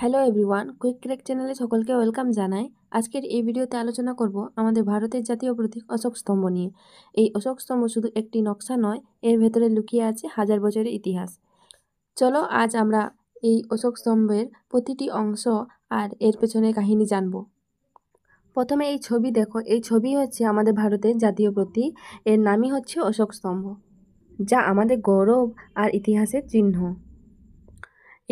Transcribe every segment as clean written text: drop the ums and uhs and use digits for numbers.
Hello everyone, quick crack চ্যানেলে সকলকে welcome জানাই। আজকের এই ভিডিওতে আলোচনা করব আমাদের ভারতের জাতীয় প্রতীক অশোক স্তম্ভ নিয়ে। এই অশোক স্তম্ভ শুধু একটি নকশা নয়, এর ভেতরে লুকিয়ে আছে হাজার বছরের ইতিহাস। চলো আজ আমরা এই অশোক স্তম্ভের প্রতিটি অংশ আর এর পেছনে কাহিনী জানব। প্রথমে এই ছবি দেখো, এই ছবি হচ্ছে আমাদের ভারতের জাতীয় প্রতীক। এর নামই হচ্ছে অশোক স্তম্ভ, যা আমাদের গৌরব আর ইতিহাসের চিহ্ন।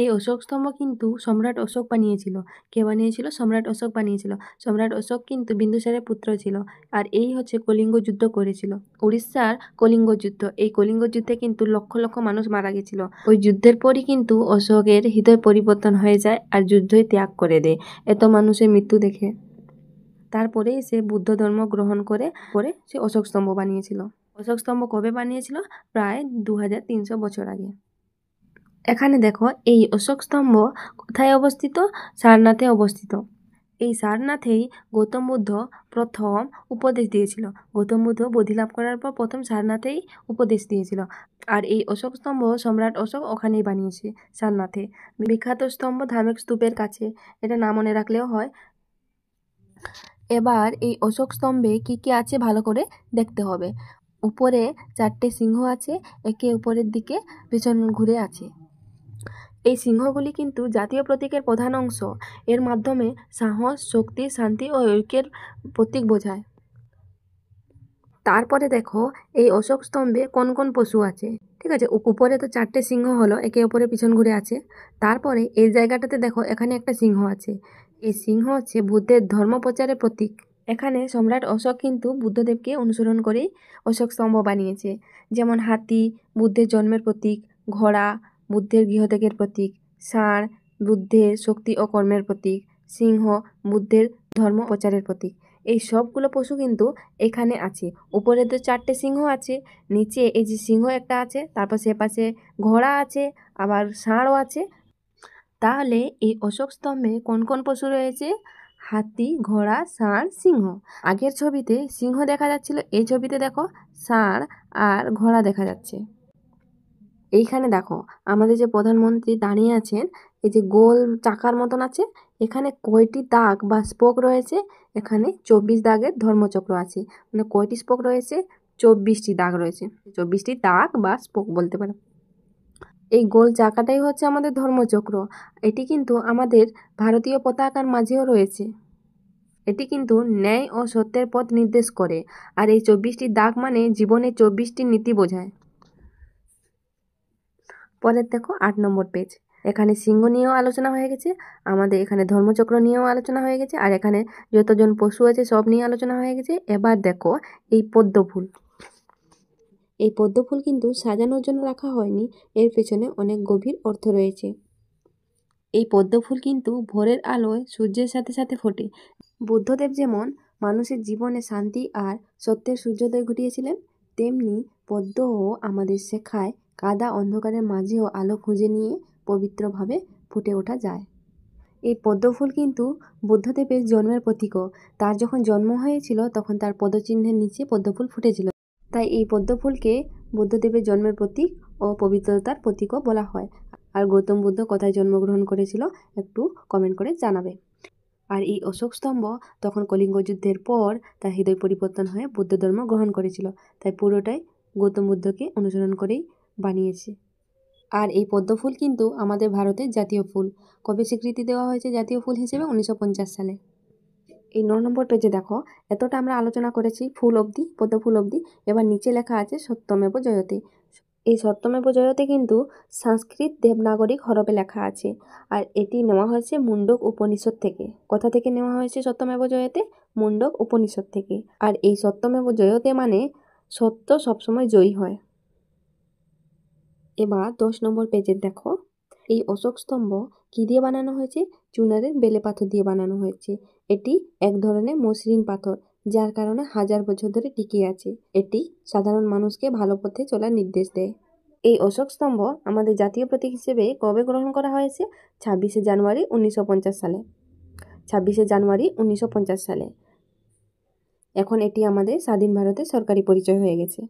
এই অশোক স্তম্ভ কিন্তু সম্রাট অশোক বানিয়েছিল। কে বানিয়েছিল? সম্রাট অশোক বানিয়েছিল। সম্রাট অশোক কিন্তু বিন্দুসারের পুত্র ছিল। আর এই হচ্ছে কলিঙ্গ যুদ্ধ করেছিল, উড়িষ্যার কলিঙ্গ যুদ্ধ। এই কলিঙ্গ যুদ্ধে কিন্তু লক্ষ লক্ষ মানুষ মারা গেছিল। ওই যুদ্ধের পরই কিন্তু অশোকের হৃদয় পরিবর্তন হয়ে যায় আর যুদ্ধই ত্যাগ করে দেয় এত মানুষের মৃত্যু দেখে। তারপরেই সে বুদ্ধ ধর্ম গ্রহণ করে সে অশোক স্তম্ভ বানিয়েছিল। অশোক স্তম্ভ কবে বানিয়েছিল? প্রায় 2300 বছর আগে। এখানে দেখো, এই অশোক স্তম্ভ কোথায় অবস্থিত? সারনাথে অবস্থিত। এই সারনাথেই গৌতম বুদ্ধ প্রথম উপদেশ দিয়েছিল। গৌতম বুদ্ধ বোধি লাভ করার পর প্রথম সারনাথেই উপদেশ দিয়েছিল। আর এই অশোক স্তম্ভ সম্রাট অশোক ওখানেই বানিয়েছে, সারনাথে। বিখ্যাত স্তম্ভ ধার্মিক স্তূপের কাছে, এটা না মনে রাখলেও হয়। এবার এই অশোক স্তম্ভে কি কি আছে ভালো করে দেখতে হবে। উপরে 4টে সিংহ আছে, একে উপরের দিকে পেছন ঘুরে আছে। এই সিংহগুলি কিন্তু জাতীয় প্রতীকের প্রধান অংশ। এর মাধ্যমে সাহস, শক্তি, শান্তি ও ঐক্যের প্রতীক বোঝায়। তারপরে দেখো, এই অশোক স্তম্ভে কোন কোন পশু আছে। ঠিক আছে, উপরে তো 4টে সিংহ হলো, একে অপরে পিছন ঘুরে আছে। তারপরে এই জায়গাটাতে দেখো, এখানে একটা সিংহ আছে। এই সিংহ হচ্ছে বুদ্ধের ধর্ম প্রচারের প্রতীক। এখানে সম্রাট অশোক কিন্তু বুদ্ধদেবকে অনুসরণ করেই অশোক স্তম্ভ বানিয়েছে। যেমন হাতি বুদ্ধের জন্মের প্রতীক, ঘোড়া বুদ্ধের গৃহত্যাগের প্রতীক, ষাঁড় বুদ্ধের শক্তি ও কর্মের প্রতীক, সিংহ বুদ্ধের ধর্ম প্রচারের প্রতীক। এই সবগুলো পশু কিন্তু এখানে আছে। উপরে তো 4টে সিংহ আছে, নিচে এই যে সিংহ একটা আছে, তারপর সে পাশে ঘোড়া আছে, আবার ষাঁড়ও আছে। তাহলে এই অশোক স্তম্ভে কোন কোন পশু রয়েছে? হাতি, ঘোড়া, ষাঁড়, সিংহ। আগের ছবিতে সিংহ দেখা যাচ্ছিল, এই ছবিতে দেখো ষাঁড় আর ঘোড়া দেখা যাচ্ছে। এইখানে দেখো, আমাদের যে প্রধানমন্ত্রী দাঁড়িয়ে আছেন, এই যে গোল চাকার মতন আছে, এখানে কয়টি দাগ বা স্পোক রয়েছে? এখানে 24 দাগের ধর্মচক্র আছে। মানে কয়টি স্পোক রয়েছে? 24টি দাগ রয়েছে। 24টি দাগ বা স্পোক বলতে পারো। এই গোল চাকাটাই হচ্ছে আমাদের ধর্মচক্র। এটি কিন্তু আমাদের ভারতীয় পতাকার মাঝেও রয়েছে। এটি কিন্তু ন্যায় ও সত্যের পথ নির্দেশ করে। আর এই 24টি দাগ মানে জীবনের 24টি নীতি বোঝায়। পরের দেখো 8 নম্বর পেজ। এখানে সিংহ নিয়েও আলোচনা হয়ে গেছে, আমাদের এখানে ধর্মচক্র নিয়েও আলোচনা হয়ে গেছে, আর এখানে যতজন পশু আছে সব নিয়ে আলোচনা হয়ে গেছে। এবার দেখো এই পদ্ম ফুল। এই পদ্ম ফুল কিন্তু সাজানোর জন্য রাখা হয়নি, এর পেছনে অনেক গভীর অর্থ রয়েছে। এই পদ্ম ফুল কিন্তু ভোরের আলোয় সূর্যের সাথে সাথে ফোটে। বুদ্ধদেব যেমন মানুষের জীবনে শান্তি আর সত্যের সূর্যোদয় ঘটিয়েছিলেন, তেমনি পদ্মও আমাদের শেখায় কাদা অন্ধকারের মাঝেও আলো খুঁজে নিয়ে পবিত্রভাবে ফুটে ওঠা যায়। এই পদ্ম ফুল কিন্তু বুদ্ধদেবের জন্মের প্রতীকও। তার যখন জন্ম হয়েছিল তখন তার পদচিহ্নের নিচে পদ্ম ফুল ফুটেছিল। তাই এই পদ্ম ফুলকে বুদ্ধদেবের জন্মের প্রতীক ও পবিত্রতার প্রতীকও বলা হয়। আর গৌতম বুদ্ধ কোথায় জন্মগ্রহণ করেছিল একটু কমেন্ট করে জানাবে। আর এই অশোক স্তম্ভ তখন কলিঙ্গ যুদ্ধের পর তার হৃদয় পরিবর্তন হয়ে বুদ্ধ ধর্ম গ্রহণ করেছিল। তাই পুরোটাই গৌতম বুদ্ধকে অনুসরণ করেই বানিয়েছে। আর এই পদ্ম ফুল কিন্তু আমাদের ভারতের জাতীয় ফুল। কবে স্বীকৃতি দেওয়া হয়েছে জাতীয় ফুল হিসেবে? 1950 সালে। এই 9 নম্বর পেজে দেখো, এতটা আমরা আলোচনা করেছি ফুল অবধি, পদ্ম ফুল অবধি। এবার নিচে লেখা আছে সত্যমেব জয়তে। এই সত্যমেব জয়তে কিন্তু সংস্কৃত দেবনাগরিক হরফে লেখা আছে। আর এটি নেওয়া হয়েছে মুন্ডক উপনিষদ থেকে। কোথা থেকে নেওয়া হয়েছে সত্যমেব জয়তে? মুন্ডক উপনিষদ থেকে। আর এই সত্যমেব জয়তে মানে সত্য সবসময় জয়ী হয়। এবার 10 নম্বর পেজে দেখো, এই অশোক স্তম্ভ কী দিয়ে বানানো হয়েছে? চুনারের বেলে পাথর দিয়ে বানানো হয়েছে। এটি এক ধরনের মসৃণ পাথর, যার কারণে হাজার বছর ধরে টিকে আছে। এটি সাধারণ মানুষকে ভালো পথে চলার নির্দেশ দেয়। এই অশোক স্তম্ভ আমাদের জাতীয় প্রতীক হিসেবে কবে গ্রহণ করা হয়েছে? 26শে জানুয়ারি 1950 সালে। 26শে জানুয়ারি 1950 সালে। এখন এটি আমাদের স্বাধীন ভারতের সরকারি পরিচয় হয়ে গেছে।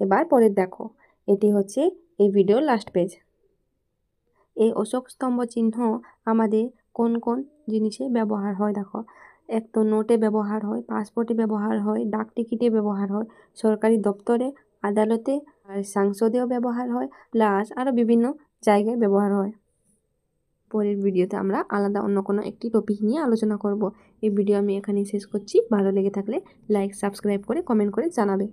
এবার পরের দেখো, এটি হচ্ছে এই ভিডিওর লাস্ট পেজ। এই অশোক স্তম্ভ চিহ্ন আমাদের কোন কোন জিনিসে ব্যবহার হয় দেখো। এক তো নোটে ব্যবহার হয়, পাসপোর্টে ব্যবহার হয়, ডাক টিকিটে ব্যবহার হয়, সরকারি দপ্তরে, আদালতে আর সংসদেও ব্যবহার হয়, প্লাস আরও বিভিন্ন জায়গায় ব্যবহার হয়। পরের ভিডিওতে আমরা আলাদা অন্য কোনো একটি টপিক নিয়ে আলোচনা করব। এই ভিডিও আমি এখানেই শেষ করছি। ভালো লেগে থাকলে লাইক সাবস্ক্রাইব করে কমেন্ট করে জানাবে।